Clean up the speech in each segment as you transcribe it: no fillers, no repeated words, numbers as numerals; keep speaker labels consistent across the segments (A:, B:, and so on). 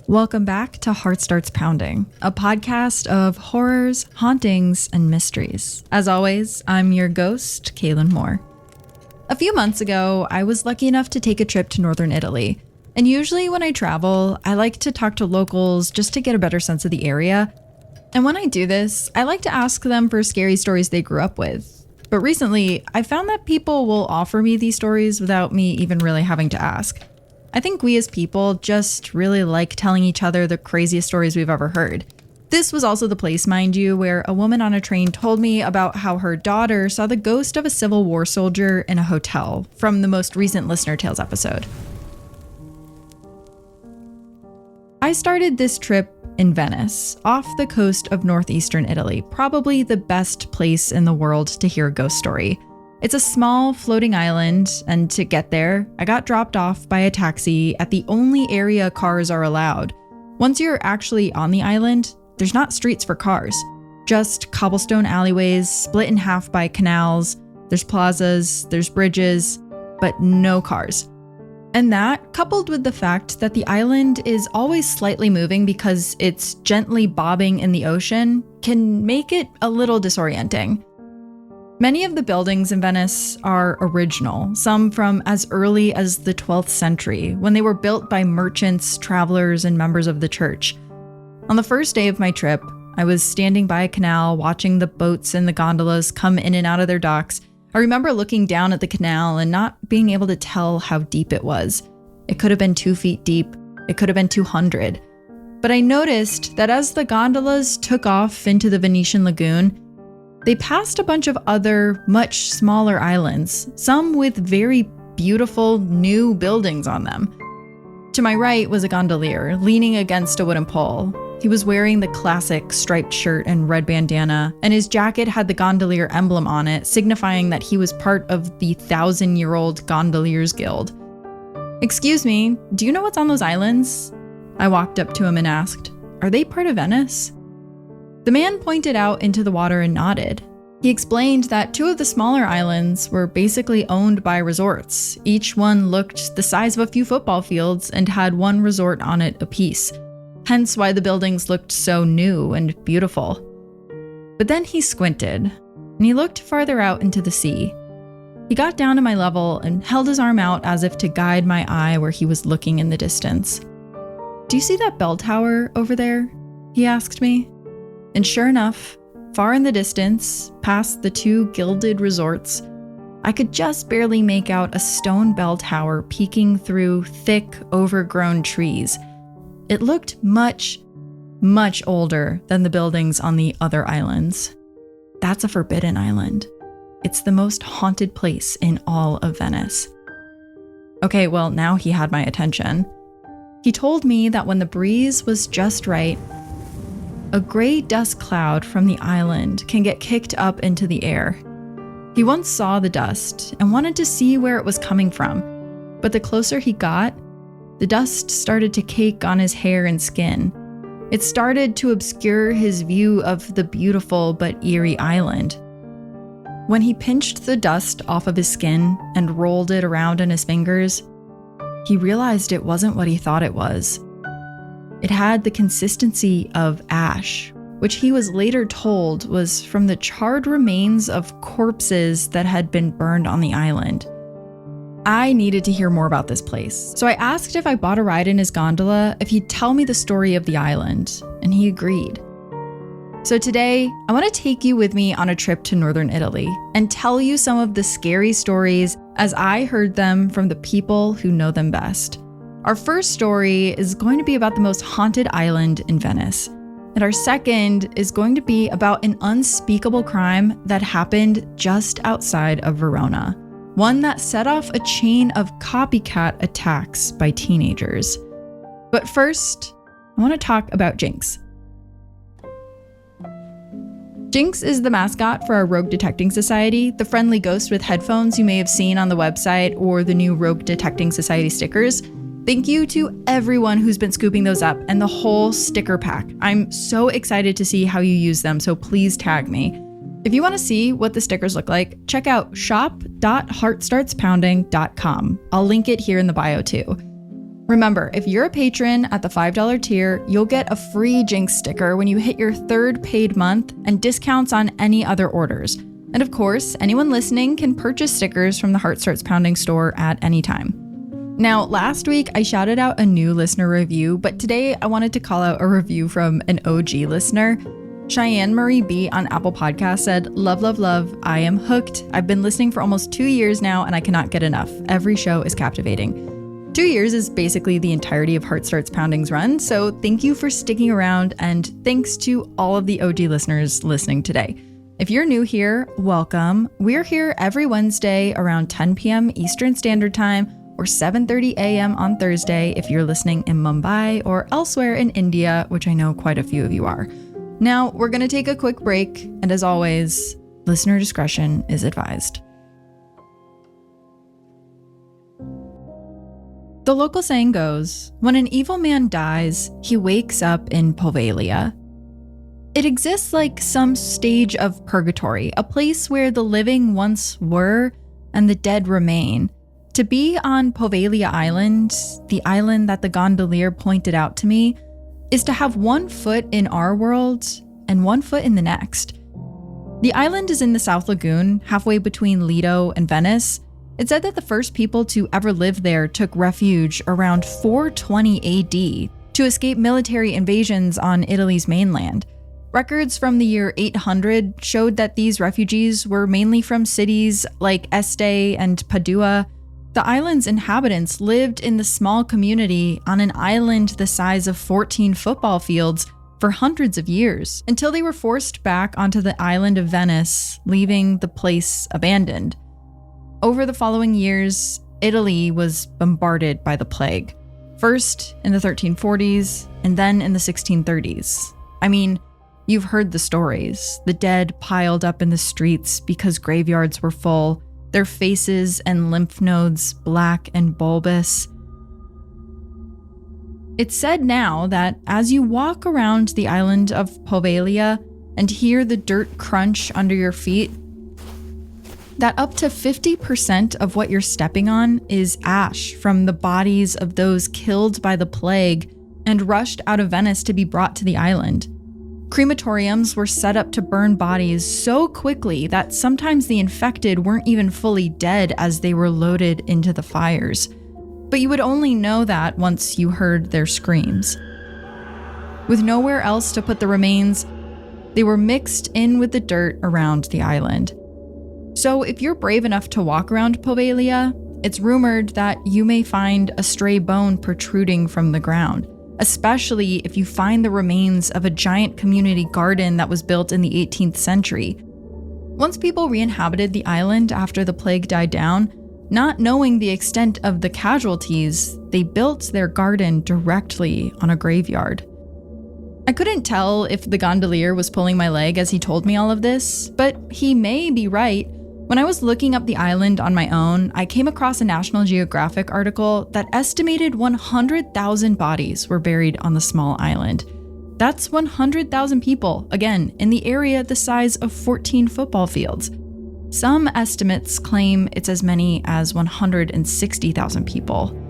A: Welcome back to Heart Starts Pounding, a podcast of horrors, hauntings, and mysteries. As always, I'm your ghost, Kaylin Moore. A few months ago, I was lucky enough to take a trip to northern Italy. And usually when I travel, I like to talk to locals just to get a better sense of the area. And when I do this, I like to ask them for scary stories they grew up with. But recently, I found that people will offer me these stories without me even really having to ask. I think we as people just really like telling each other the craziest stories we've ever heard. This was also the place, mind you, where a woman on a train told me about how her daughter saw the ghost of a Civil War soldier in a hotel from the most recent Listener Tales episode. I started this trip in Venice, off the coast of northeastern Italy, probably the best place in the world to hear a ghost story. It's a small floating island, and to get there, I got dropped off by a taxi at the only area cars are allowed. Once you're actually on the island, there's not streets for cars, just cobblestone alleyways split in half by canals. There's plazas, there's bridges, but no cars. And that, coupled with the fact that the island is always slightly moving because it's gently bobbing in the ocean, can make it a little disorienting. Many of the buildings in Venice are original, some from as early as the 12th century, when they were built by merchants, travelers, and members of the church. On the first day of my trip, I was standing by a canal watching the boats and the gondolas come in and out of their docks. I remember looking down at the canal and not being able to tell how deep it was. It could have been 2 feet deep, it could have been 200. But I noticed that as the gondolas took off into the Venetian lagoon, they passed a bunch of other, much smaller islands, some with very beautiful new buildings on them. To my right was a gondolier, leaning against a wooden pole. He was wearing the classic striped shirt and red bandana, and his jacket had the gondolier emblem on it, signifying that he was part of the 1,000-year-old Gondoliers Guild. "Excuse me, do you know what's on those islands?" I walked up to him and asked, "Are they part of Venice?" The man pointed out into the water and nodded. He explained that 2 of the smaller islands were basically owned by resorts. Each one looked the size of a few football fields and had one resort on it apiece, hence why the buildings looked so new and beautiful. But then he squinted, and he looked farther out into the sea. He got down to my level and held his arm out as if to guide my eye where he was looking in the distance. "Do you see that bell tower over there?" he asked me. And sure enough, far in the distance, past the 2 gilded resorts, I could just barely make out a stone bell tower peeking through thick, overgrown trees. It looked much, much older than the buildings on the other islands. That's a forbidden island. It's the most haunted place in all of Venice. Okay, well, now he had my attention. He told me that when the breeze was just right, a gray dust cloud from the island can get kicked up into the air. He once saw the dust and wanted to see where it was coming from, but the closer he got, the dust started to cake on his hair and skin. It started to obscure his view of the beautiful but eerie island. When he pinched the dust off of his skin and rolled it around in his fingers, he realized it wasn't what he thought it was. It had the consistency of ash, which he was later told was from the charred remains of corpses that had been burned on the island. I needed to hear more about this place, so I asked if I bought a ride in his gondola if he'd tell me the story of the island, and he agreed. So today, I want to take you with me on a trip to northern Italy and tell you some of the scary stories as I heard them from the people who know them best. Our first story is going to be about the most haunted island in Venice. And our second is going to be about an unspeakable crime that happened just outside of Verona. One that set off a chain of copycat attacks by teenagers. But first, I want to talk about Jinx. Jinx is the mascot for our Rogue Detecting Society, the friendly ghost with headphones you may have seen on the website or the new Rogue Detecting Society stickers. Thank you to everyone who's been scooping those up and the whole sticker pack. I'm so excited to see how you use them, so please tag me. If you want to see what the stickers look like, check out shop.heartstartspounding.com. I'll link it here in the bio too. Remember, if you're a patron at the $5 tier, you'll get a free Jinx sticker when you hit your third paid month and discounts on any other orders. And of course, anyone listening can purchase stickers from the Heart Starts Pounding store at any time. Now, last week I shouted out a new listener review, but today I wanted to call out a review from an OG listener. Cheyenne Marie B on Apple Podcasts said, "Love, love, love. I am hooked. I've been listening for almost 2 years now and I cannot get enough. Every show is captivating." 2 years is basically the entirety of Heart Starts Pounding's run, so thank you for sticking around, and thanks to all of the OG listeners listening today. If you're new here, welcome. We're here every Wednesday around 10 p.m. Eastern Standard Time or 7:30 a.m. on Thursday if you're listening in Mumbai or elsewhere in India, which I know quite a few of you are. Now, we're going to take a quick break, and as always, listener discretion is advised. The local saying goes, when an evil man dies, he wakes up in Poveglia. It exists like some stage of purgatory, a place where the living once were and the dead remain. To be on Poveglia Island, the island that the gondolier pointed out to me, is to have 1 foot in our world and 1 foot in the next. The island is in the South Lagoon, halfway between Lido and Venice. It's said that the first people to ever live there took refuge around 420 AD to escape military invasions on Italy's mainland. Records from the year 800 showed that these refugees were mainly from cities like Este and Padua. The island's inhabitants lived in the small community on an island the size of 14 football fields for hundreds of years, until they were forced back onto the island of Venice, leaving the place abandoned. Over the following years, Italy was bombarded by the plague, first in the 1340s and then in the 1630s. I mean, you've heard the stories. The dead piled up in the streets because graveyards were full, their faces and lymph nodes black and bulbous. It's said now that as you walk around the island of Poveglia and hear the dirt crunch under your feet, that up to 50% of what you're stepping on is ash from the bodies of those killed by the plague and rushed out of Venice to be brought to the island. Crematoriums were set up to burn bodies so quickly that sometimes the infected weren't even fully dead as they were loaded into the fires. But you would only know that once you heard their screams. With nowhere else to put the remains, they were mixed in with the dirt around the island. So if you're brave enough to walk around Poveglia, it's rumored that you may find a stray bone protruding from the ground, especially if you find the remains of a giant community garden that was built in the 18th century. Once people re-inhabited the island after the plague died down, not knowing the extent of the casualties, they built their garden directly on a graveyard. I couldn't tell if the gondolier was pulling my leg as he told me all of this, but he may be right. When I was looking up the island on my own, I came across a National Geographic article that estimated 100,000 bodies were buried on the small island. That's 100,000 people, again, in the area the size of 14 football fields. Some estimates claim it's as many as 160,000 people.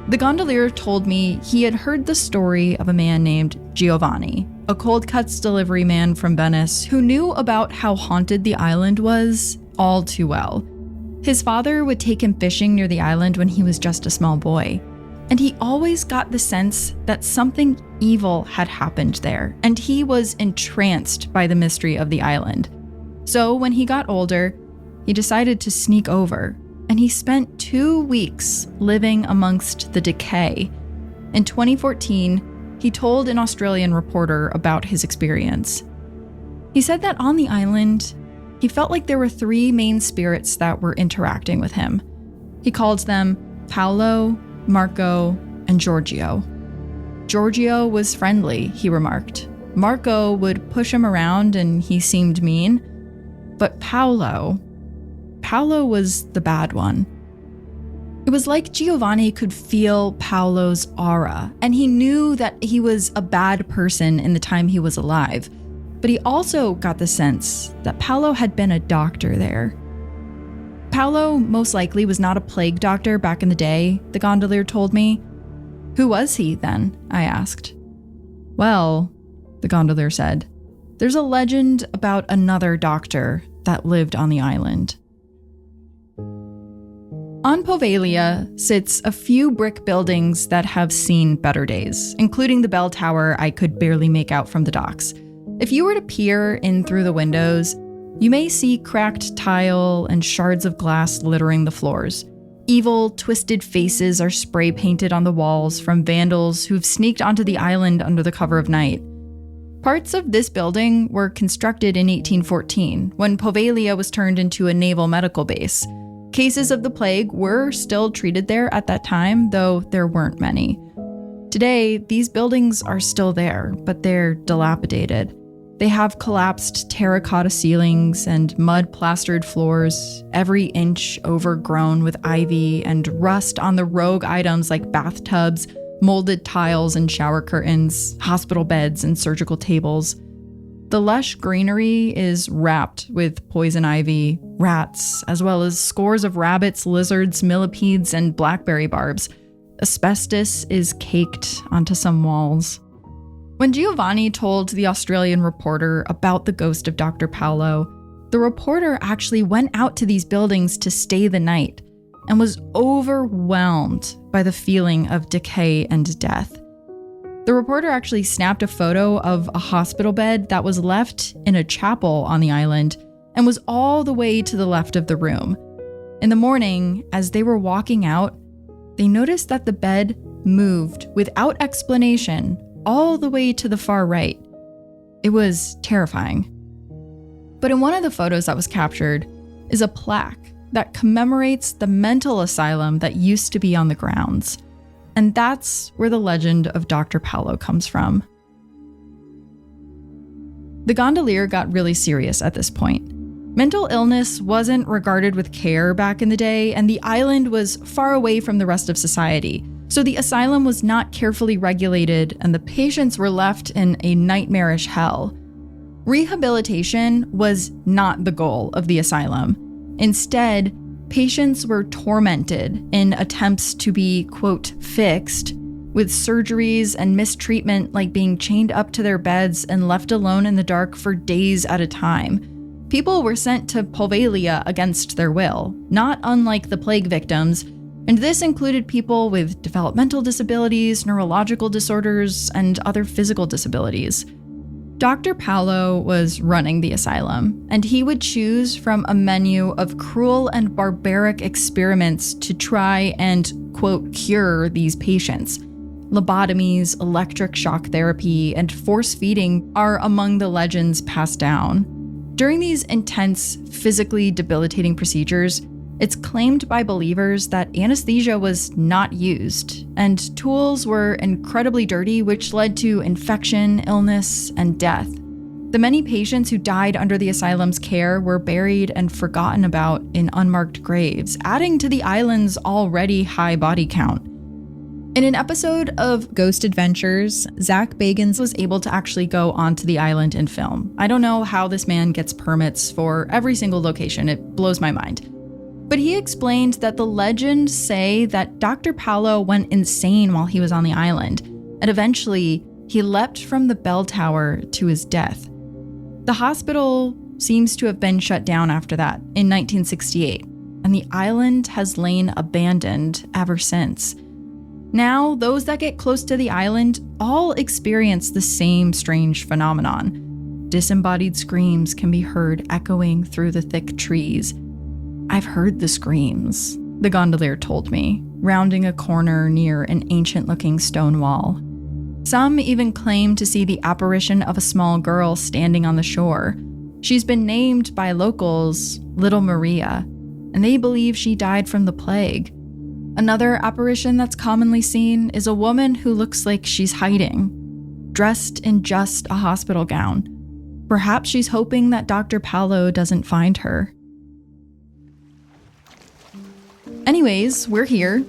A: The gondolier told me he had heard the story of a man named Giovanni, a cold cuts delivery man from Venice who knew about how haunted the island was all too well. His father would take him fishing near the island when he was just a small boy, and he always got the sense that something evil had happened there, and he was entranced by the mystery of the island. So when he got older, he decided to sneak over, and he spent 2 weeks living amongst the decay. In 2014, he told an Australian reporter about his experience. He said that on the island, he felt like there were 3 main spirits that were interacting with him. He called them Paolo, Marco, and Giorgio. Giorgio was friendly, he remarked. Marco would push him around and he seemed mean. But Paolo was the bad one. It was like Giovanni could feel Paolo's aura, and he knew that he was a bad person in the time he was alive. But he also got the sense that Paolo had been a doctor there. Paolo most likely was not a plague doctor back in the day, the gondolier told me. Who was he then? I asked. Well, the gondolier said, there's a legend about another doctor that lived on the island. On Poveglia sits a few brick buildings that have seen better days, including the bell tower I could barely make out from the docks. If you were to peer in through the windows, you may see cracked tile and shards of glass littering the floors. Evil, twisted faces are spray painted on the walls from vandals who've sneaked onto the island under the cover of night. Parts of this building were constructed in 1814, when Poveglia was turned into a naval medical base. Cases of the plague were still treated there at that time, though there weren't many. Today, these buildings are still there, but they're dilapidated. They have collapsed terracotta ceilings and mud-plastered floors, every inch overgrown with ivy and rust on the rogue items like bathtubs, molded tiles and shower curtains, hospital beds and surgical tables. The lush greenery is wrapped with poison ivy, rats, as well as scores of rabbits, lizards, millipedes, and blackberry barbs. Asbestos is caked onto some walls. When Giovanni told the Australian reporter about the ghost of Dr. Paolo, the reporter actually went out to these buildings to stay the night and was overwhelmed by the feeling of decay and death. The reporter actually snapped a photo of a hospital bed that was left in a chapel on the island and was all the way to the left of the room. In the morning, as they were walking out, they noticed that the bed moved without explanation all the way to the far right. It was terrifying. But in one of the photos that was captured is a plaque that commemorates the mental asylum that used to be on the grounds. And that's where the legend of Dr. Paolo comes from. The gondolier got really serious at this point. Mental illness wasn't regarded with care back in the day, and the island was far away from the rest of society. So the asylum was not carefully regulated, and the patients were left in a nightmarish hell. Rehabilitation was not the goal of the asylum. Instead, patients were tormented in attempts to be, quote, fixed, with surgeries and mistreatment like being chained up to their beds and left alone in the dark for days at a time. People were sent to Poveglia against their will, not unlike the plague victims, and this included people with developmental disabilities, neurological disorders, and other physical disabilities. Dr. Paolo was running the asylum, and he would choose from a menu of cruel and barbaric experiments to try and, quote, cure these patients. Lobotomies, electric shock therapy, and force feeding are among the legends passed down. During these intense, physically debilitating procedures, it's claimed by believers that anesthesia was not used, and tools were incredibly dirty, which led to infection, illness, and death. The many patients who died under the asylum's care were buried and forgotten about in unmarked graves, adding to the island's already high body count. In an episode of Ghost Adventures, Zach Bagans was able to actually go onto the island and film. I don't know how this man gets permits for every single location. It blows my mind. But he explained that the legends say that Dr. Paolo went insane while he was on the island, and eventually he leapt from the bell tower to his death. The hospital seems to have been shut down after that in 1968, and the island has lain abandoned ever since. Now, those that get close to the island all experience the same strange phenomenon. Disembodied screams can be heard echoing through the thick trees. I've heard the screams, the gondolier told me, rounding a corner near an ancient-looking stone wall. Some even claim to see the apparition of a small girl standing on the shore. She's been named by locals Little Maria, and they believe she died from the plague. Another apparition that's commonly seen is a woman who looks like she's hiding, dressed in just a hospital gown. Perhaps she's hoping that Dr. Paolo doesn't find her. Anyways, we're here.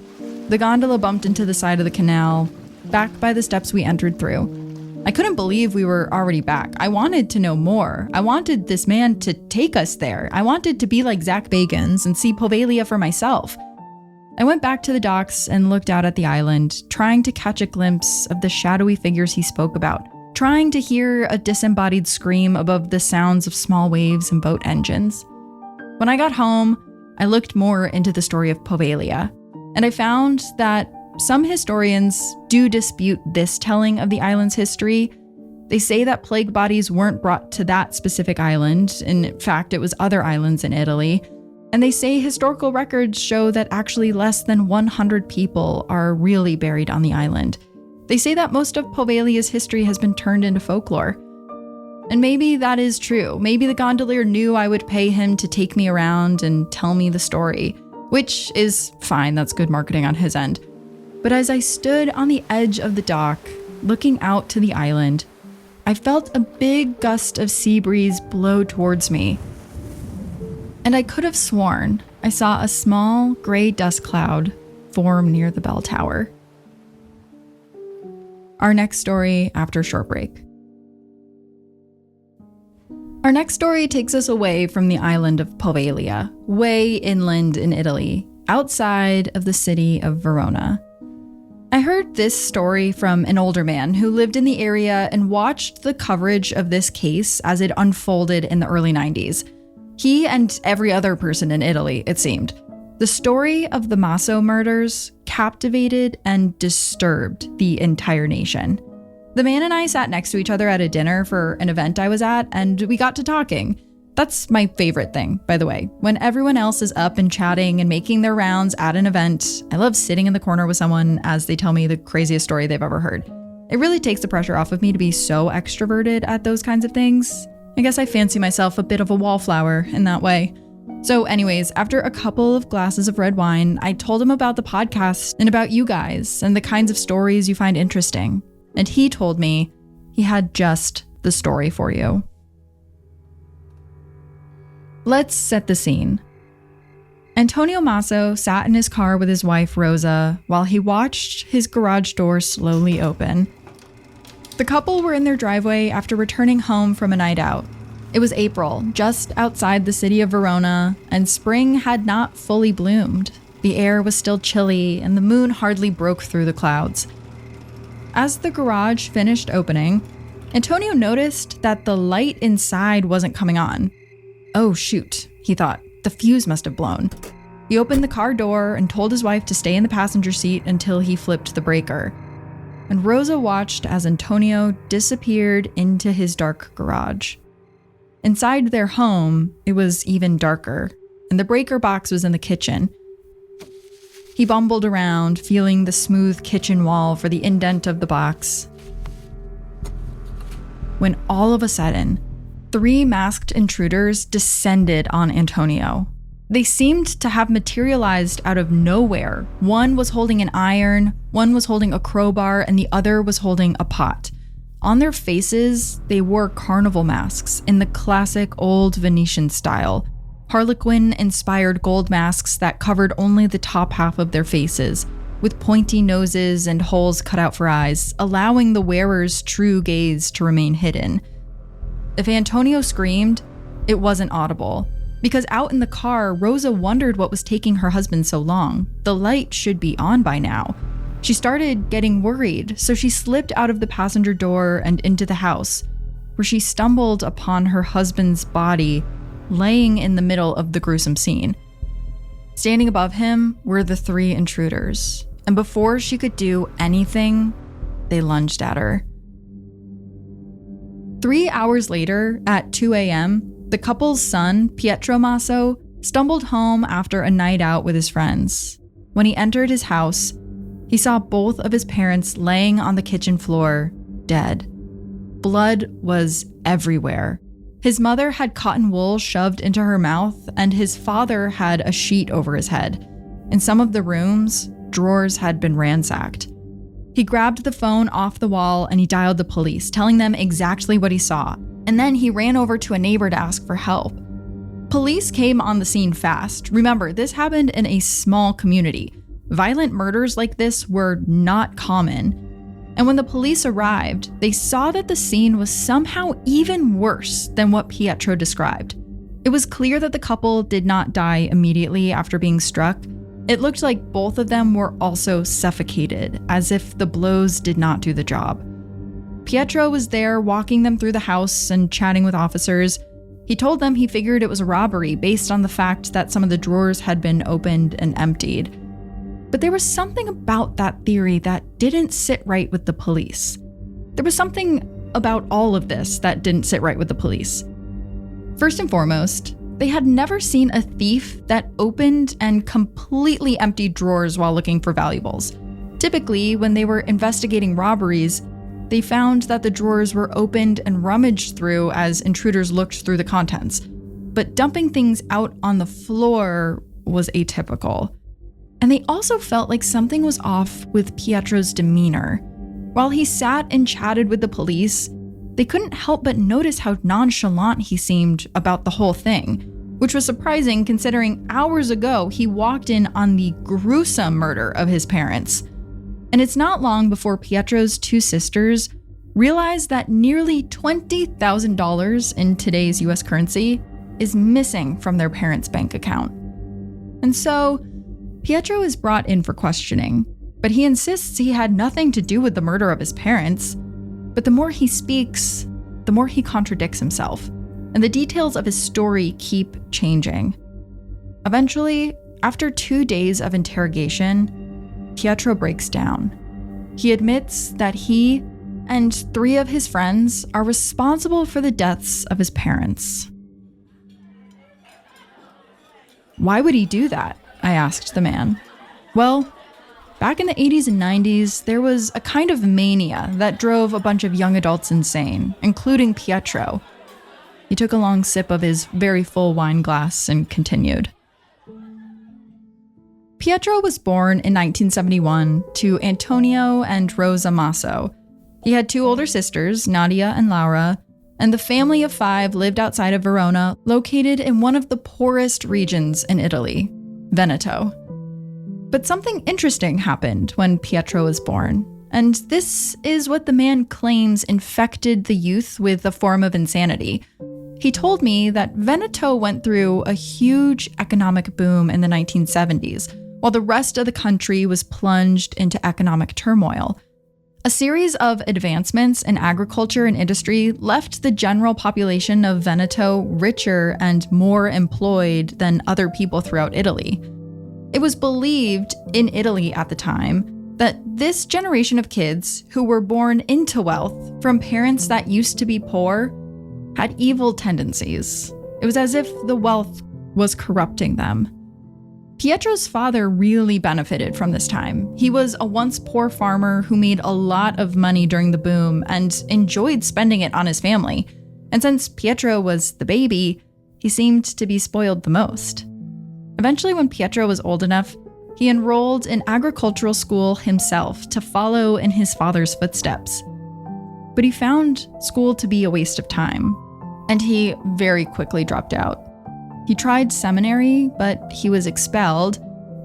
A: The gondola bumped into the side of the canal, back by the steps we entered through. I couldn't believe we were already back. I wanted to know more. I wanted this man to take us there. I wanted to be like Zach Bagans and see Poveglia for myself. I went back to the docks and looked out at the island, trying to catch a glimpse of the shadowy figures he spoke about, trying to hear a disembodied scream above the sounds of small waves and boat engines. When I got home, I looked more into the story of Poveglia, and I found that some historians do dispute this telling of the island's history. They say that plague bodies weren't brought to that specific island. In fact, it was other islands in Italy. And they say historical records show that actually less than 100 people are really buried on the island. They say that most of Poveglia's history has been turned into folklore. And maybe that is true. Maybe the gondolier knew I would pay him to take me around and tell me the story, which is fine, that's good marketing on his end. But as I stood on the edge of the dock, looking out to the island, I felt a big gust of sea breeze blow towards me. And I could have sworn I saw a small gray dust cloud form near the bell tower. Our next story after a short break. Our next story takes us away from the island of Poveglia, way inland in Italy, outside of the city of Verona. I heard this story from an older man who lived in the area and watched the coverage of this case as it unfolded in the early 90s. He and every other person in Italy, it seemed. The story of the Maso murders captivated and disturbed the entire nation. The man and I sat next to each other at a dinner for an event I was at, and we got to talking. That's my favorite thing, by the way. When everyone else is up and chatting and making their rounds at an event, I love sitting in the corner with someone as they tell me the craziest story they've ever heard. It really takes the pressure off of me to be so extroverted at those kinds of things. I guess I fancy myself a bit of a wallflower in that way. So anyways, after a couple of glasses of red wine, I told him about the podcast and about you guys and the kinds of stories you find interesting. And he told me he had just the story for you. Let's set the scene. Antonio Maso sat in his car with his wife Rosa while he watched his garage door slowly open. The couple were in their driveway after returning home from a night out. It was April, just outside the city of Verona, and spring had not fully bloomed. The air was still chilly, and the moon hardly broke through the clouds. As the garage finished opening, Antonio noticed that the light inside wasn't coming on. Oh shoot, he thought, the fuse must have blown. He opened the car door and told his wife to stay in the passenger seat until he flipped the breaker. And Rosa watched as Antonio disappeared into his dark garage. Inside their home, it was even darker, and the breaker box was in the kitchen. He bumbled around, feeling the smooth kitchen wall for the indent of the box, when all of a sudden, 3 masked intruders descended on Antonio. They seemed to have materialized out of nowhere. One was holding an iron, one was holding a crowbar, and the other was holding a pot. On their faces, they wore carnival masks in the classic old Venetian style. Harlequin-inspired gold masks that covered only the top half of their faces, with pointy noses and holes cut out for eyes, allowing the wearer's true gaze to remain hidden. If Antonio screamed, it wasn't audible. Because out in the car, Rosa wondered what was taking her husband so long. The light should be on by now. She started getting worried, so she slipped out of the passenger door and into the house, where she stumbled upon her husband's body laying in the middle of the gruesome scene. Standing above him were the 3 intruders, and before she could do anything, they lunged at her. 3 hours later, at 2 a.m., the couple's son, Pietro Maso, stumbled home after a night out with his friends. When he entered his house, he saw both of his parents laying on the kitchen floor, dead. Blood was everywhere. His mother had cotton wool shoved into her mouth, and his father had a sheet over his head. In some of the rooms, drawers had been ransacked. He grabbed the phone off the wall and he dialed the police, telling them exactly what he saw. And then he ran over to a neighbor to ask for help. Police came on the scene fast. Remember, this happened in a small community. Violent murders like this were not common. And when the police arrived, they saw that the scene was somehow even worse than what Pietro described. It was clear that the couple did not die immediately after being struck. It looked like both of them were also suffocated, as if the blows did not do the job. Pietro was there walking them through the house and chatting with officers. He told them he figured it was a robbery based on the fact that some of the drawers had been opened and emptied. But there was something about that theory that didn't sit right with the police. There was something about all of this that didn't sit right with the police. First and foremost, they had never seen a thief that opened and completely emptied drawers while looking for valuables. Typically, when they were investigating robberies, they found that the drawers were opened and rummaged through as intruders looked through the contents. But dumping things out on the floor was atypical. And they also felt like something was off with Pietro's demeanor. While he sat and chatted with the police, they couldn't help but notice how nonchalant he seemed about the whole thing, which was surprising considering hours ago he walked in on the gruesome murder of his parents. And it's not long before Pietro's two sisters realized that nearly $20,000 in today's US currency is missing from their parents' bank account. And so, Pietro is brought in for questioning, but he insists he had nothing to do with the murder of his parents. But the more he speaks, the more he contradicts himself, and the details of his story keep changing. Eventually, after 2 days of interrogation, Pietro breaks down. He admits that he and 3 of his friends are responsible for the deaths of his parents. Why would he do that? I asked the man. Well, back in the 80s and 90s, there was a kind of mania that drove a bunch of young adults insane, including Pietro. He took a long sip of his very full wine glass and continued. Pietro was born in 1971 to Antonio and Rosa Maso. He had 2 older sisters, Nadia and Laura, and the family of 5 lived outside of Verona, located in one of the poorest regions in Italy, Veneto. But something interesting happened when Pietro was born, and this is what the man claims infected the youth with a form of insanity. He told me that Veneto went through a huge economic boom in the 1970s, while the rest of the country was plunged into economic turmoil. A series of advancements in agriculture and industry left the general population of Veneto richer and more employed than other people throughout Italy. It was believed in Italy at the time that this generation of kids who were born into wealth from parents that used to be poor had evil tendencies. It was as if the wealth was corrupting them. Pietro's father really benefited from this time. He was a once poor farmer who made a lot of money during the boom and enjoyed spending it on his family. And since Pietro was the baby, he seemed to be spoiled the most. Eventually, when Pietro was old enough, he enrolled in agricultural school himself to follow in his father's footsteps. But he found school to be a waste of time, and he very quickly dropped out. He tried seminary, but he was expelled,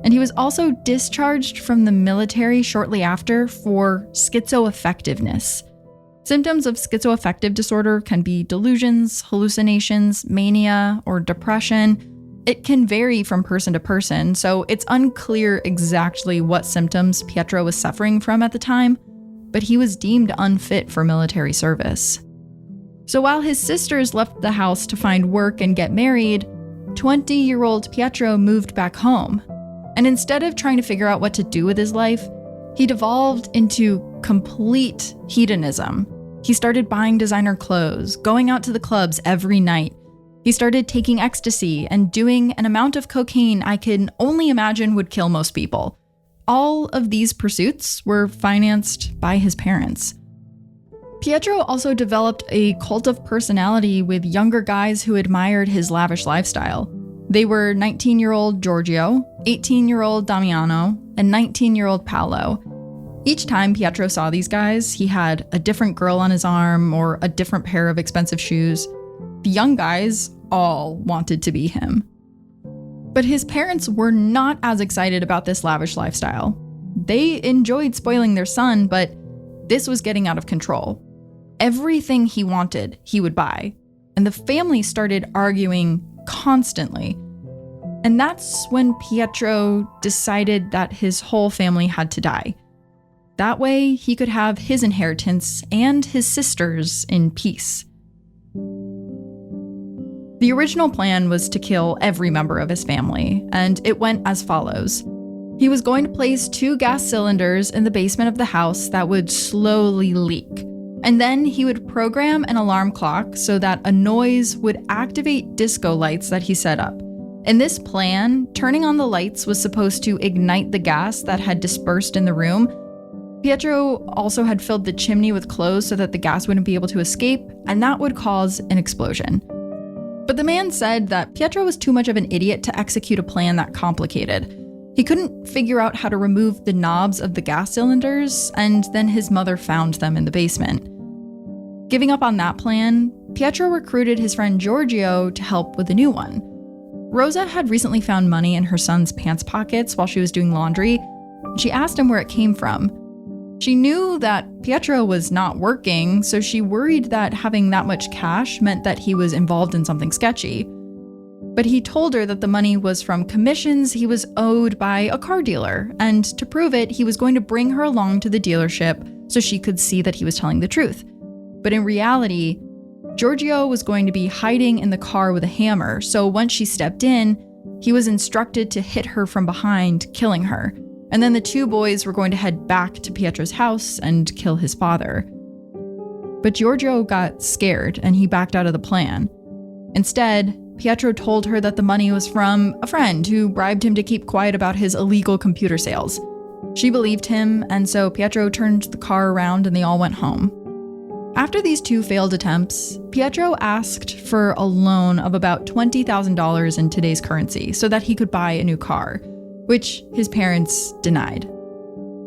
A: and he was also discharged from the military shortly after for schizoaffectiveness. Symptoms of schizoaffective disorder can be delusions, hallucinations, mania, or depression. It can vary from person to person, so it's unclear exactly what symptoms Pietro was suffering from at the time, but he was deemed unfit for military service. So while his sisters left the house to find work and get married, 20-year-old Pietro moved back home. And instead of trying to figure out what to do with his life, he devolved into complete hedonism. He started buying designer clothes, going out to the clubs every night. He started taking ecstasy and doing an amount of cocaine I can only imagine would kill most people. All of these pursuits were financed by his parents. Pietro also developed a cult of personality with younger guys who admired his lavish lifestyle. They were 19-year-old Giorgio, 18-year-old Damiano, and 19-year-old Paolo. Each time Pietro saw these guys, he had a different girl on his arm or a different pair of expensive shoes. The young guys all wanted to be him. But his parents were not as excited about this lavish lifestyle. They enjoyed spoiling their son, but This was getting out of control. Everything he wanted, he would buy. And the family started arguing constantly. And that's when Pietro decided that his whole family had to die. That way, he could have his inheritance and his sister's in peace. The original plan was to kill every member of his family, and it went as follows. He was going to place 2 gas cylinders in the basement of the house that would slowly leak. And then he would program an alarm clock so that a noise would activate disco lights that he set up. In this plan, turning on the lights was supposed to ignite the gas that had dispersed in the room. Pietro also had filled the chimney with clothes so that the gas wouldn't be able to escape, and that would cause an explosion. But the man said that Pietro was too much of an idiot to execute a plan that complicated. He couldn't figure out how to remove the knobs of the gas cylinders, and then his mother found them in the basement. Giving up on that plan, Pietro recruited his friend Giorgio to help with a new one. Rosa had recently found money in her son's pants pockets while she was doing laundry. She asked him where it came from. She knew that Pietro was not working, so she worried that having that much cash meant that he was involved in something sketchy. But he told her that the money was from commissions he was owed by a car dealer, and to prove it, he was going to bring her along to the dealership so she could see that he was telling the truth. But in reality, Giorgio was going to be hiding in the car with a hammer, so once she stepped in, he was instructed to hit her from behind, killing her. And then the 2 boys were going to head back to Pietro's house and kill his father. But Giorgio got scared and he backed out of the plan. Instead, Pietro told her that the money was from a friend who bribed him to keep quiet about his illegal computer sales. She believed him, and so Pietro turned the car around and they all went home. After these 2 failed attempts, Pietro asked for a loan of about $20,000 in today's currency so that he could buy a new car, which his parents denied.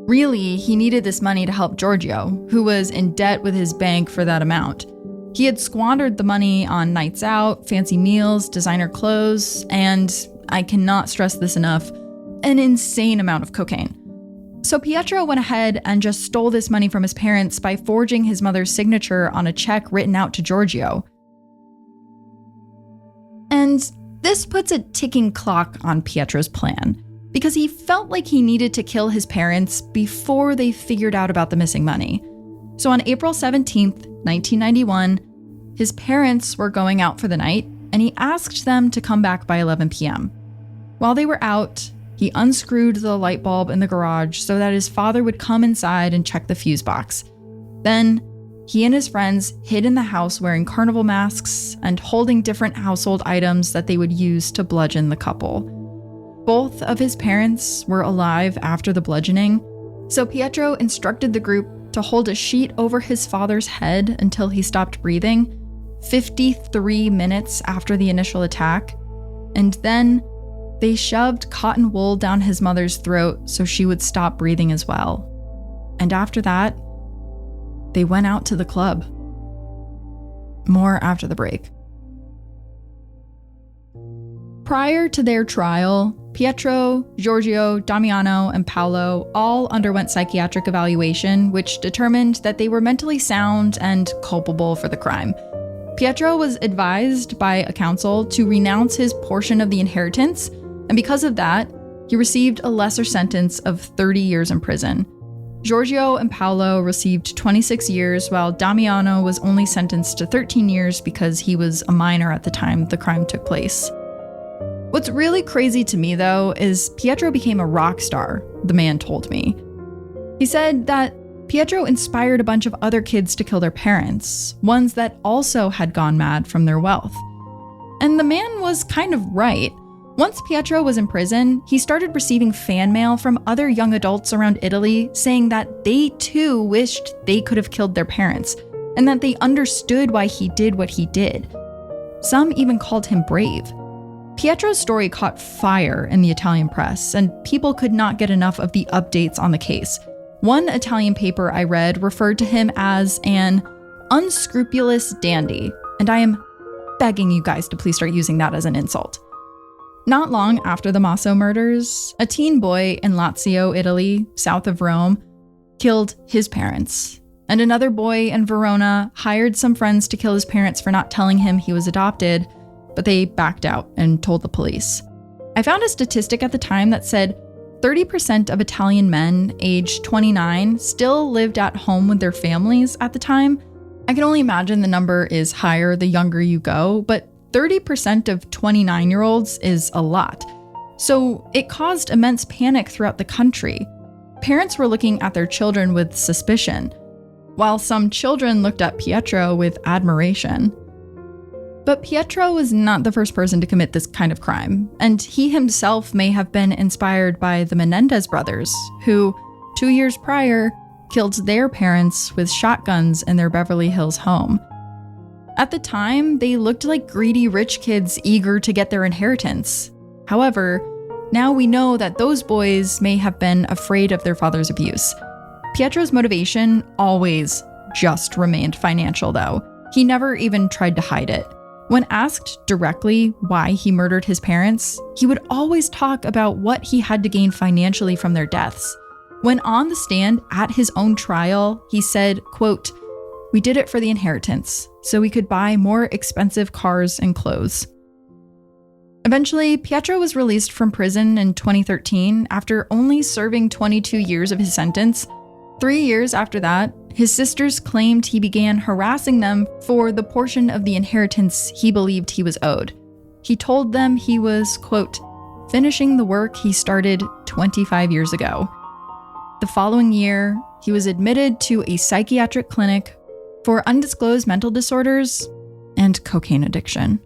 A: Really, he needed this money to help Giorgio, who was in debt with his bank for that amount. He had squandered the money on nights out, fancy meals, designer clothes, and, I cannot stress this enough, an insane amount of cocaine. So Pietro went ahead and just stole this money from his parents by forging his mother's signature on a check written out to Giorgio. And this puts a ticking clock on Pietro's plan, because he felt like he needed to kill his parents before they figured out about the missing money. So on April 17th, 1991, his parents were going out for the night, and he asked them to come back by 11 p.m. While they were out, he unscrewed the light bulb in the garage so that his father would come inside and check the fuse box. Then, he and his friends hid in the house wearing carnival masks and holding different household items that they would use to bludgeon the couple. Both of his parents were alive after the bludgeoning, so Pietro instructed the group to hold a sheet over his father's head until he stopped breathing, 53 minutes after the initial attack, and then they shoved cotton wool down his mother's throat so she would stop breathing as well. And after that, they went out to the club. More after the break. Prior to their trial, Pietro, Giorgio, Damiano, and Paolo all underwent psychiatric evaluation, which determined that they were mentally sound and culpable for the crime. Pietro was advised by a council to renounce his portion of the inheritance, and because of that, he received a lesser sentence of 30 years in prison. Giorgio and Paolo received 26 years, while Damiano was only sentenced to 13 years because he was a minor at the time the crime took place. What's really crazy to me, though, is Pietro became a rock star, the man told me. He said that Pietro inspired a bunch of other kids to kill their parents, ones that also had gone mad from their wealth. And the man was kind of right. Once Pietro was in prison, he started receiving fan mail from other young adults around Italy saying that they too wished they could have killed their parents, and that they understood why he did what he did. Some even called him brave. Pietro's story caught fire in the Italian press, and people could not get enough of the updates on the case. One Italian paper I read referred to him as an unscrupulous dandy, and I am begging you guys to please start using that as an insult. Not long after the Maso murders, a teen boy in Lazio, Italy, south of Rome, killed his parents. And another boy in Verona hired some friends to kill his parents for not telling him he was adopted, but they backed out and told the police. I found a statistic at the time that said 30% of Italian men aged 29 still lived at home with their families at the time. I can only imagine the number is higher the younger you go, but 30% of 29-year-olds is a lot. So it caused immense panic throughout the country. Parents were looking at their children with suspicion, while some children looked at Pietro with admiration. But Pietro was not the first person to commit this kind of crime, and he himself may have been inspired by the Menendez brothers, who, 2 years prior, killed their parents with shotguns in their Beverly Hills home. At the time, they looked like greedy rich kids eager to get their inheritance. However, now we know that those boys may have been afraid of their father's abuse. Pietro's motivation always just remained financial, though. He never even tried to hide it. When asked directly why he murdered his parents, he would always talk about what he had to gain financially from their deaths. When on the stand at his own trial, he said, quote, "We did it for the inheritance, so we could buy more expensive cars and clothes." Eventually, Pietro was released from prison in 2013 after only serving 22 years of his sentence. 3 years after that, his sisters claimed he began harassing them for the portion of the inheritance he believed he was owed. He told them he was, quote, "finishing the work he started 25 years ago." The following year, he was admitted to a psychiatric clinic for undisclosed mental disorders and cocaine addiction.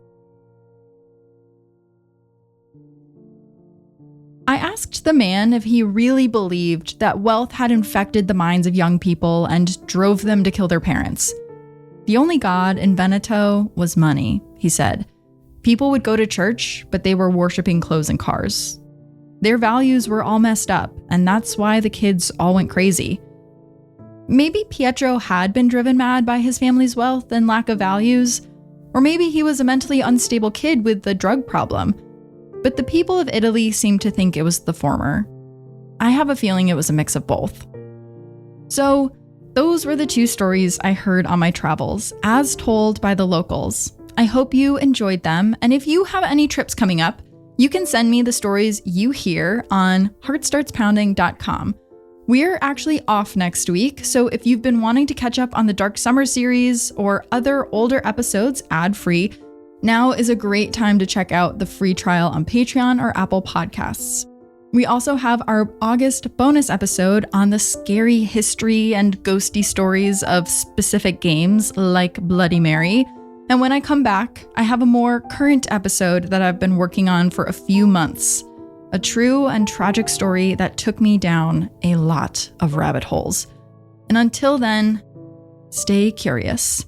A: I asked the man if he really believed that wealth had infected the minds of young people and drove them to kill their parents. The only god in Veneto was money, he said. People would go to church, but they were worshiping clothes and cars. Their values were all messed up, and that's why the kids all went crazy. Maybe Pietro had been driven mad by his family's wealth and lack of values, or maybe he was a mentally unstable kid with a drug problem. But the people of Italy seemed to think it was the former. I have a feeling it was a mix of both. So, those were the two stories I heard on my travels, as told by the locals. I hope you enjoyed them, and if you have any trips coming up, you can send me the stories you hear on heartstartspounding.com. We're actually off next week, so if you've been wanting to catch up on the Dark Summer series or other older episodes ad-free, now is a great time to check out the free trial on Patreon or Apple Podcasts. We also have our August bonus episode on the scary history and ghosty stories of specific games like Bloody Mary. And when I come back, I have a more current episode that I've been working on for a few months. A true and tragic story that took me down a lot of rabbit holes. And until then, stay curious.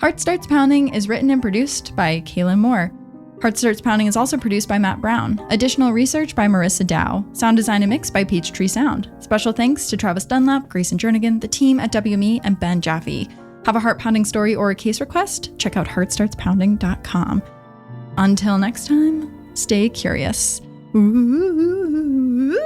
A: Heart Starts Pounding is written and produced by Kaylin Moore. Heart Starts Pounding is also produced by Matt Brown. Additional research by Marissa Dow. Sound design and mix by Peachtree Sound. Special thanks to Travis Dunlap, Grayson Jernigan, the team at WME, and Ben Jaffe. Have a heart-pounding story or a case request? Check out heartstartspounding.com. Until next time, stay curious. Ooh.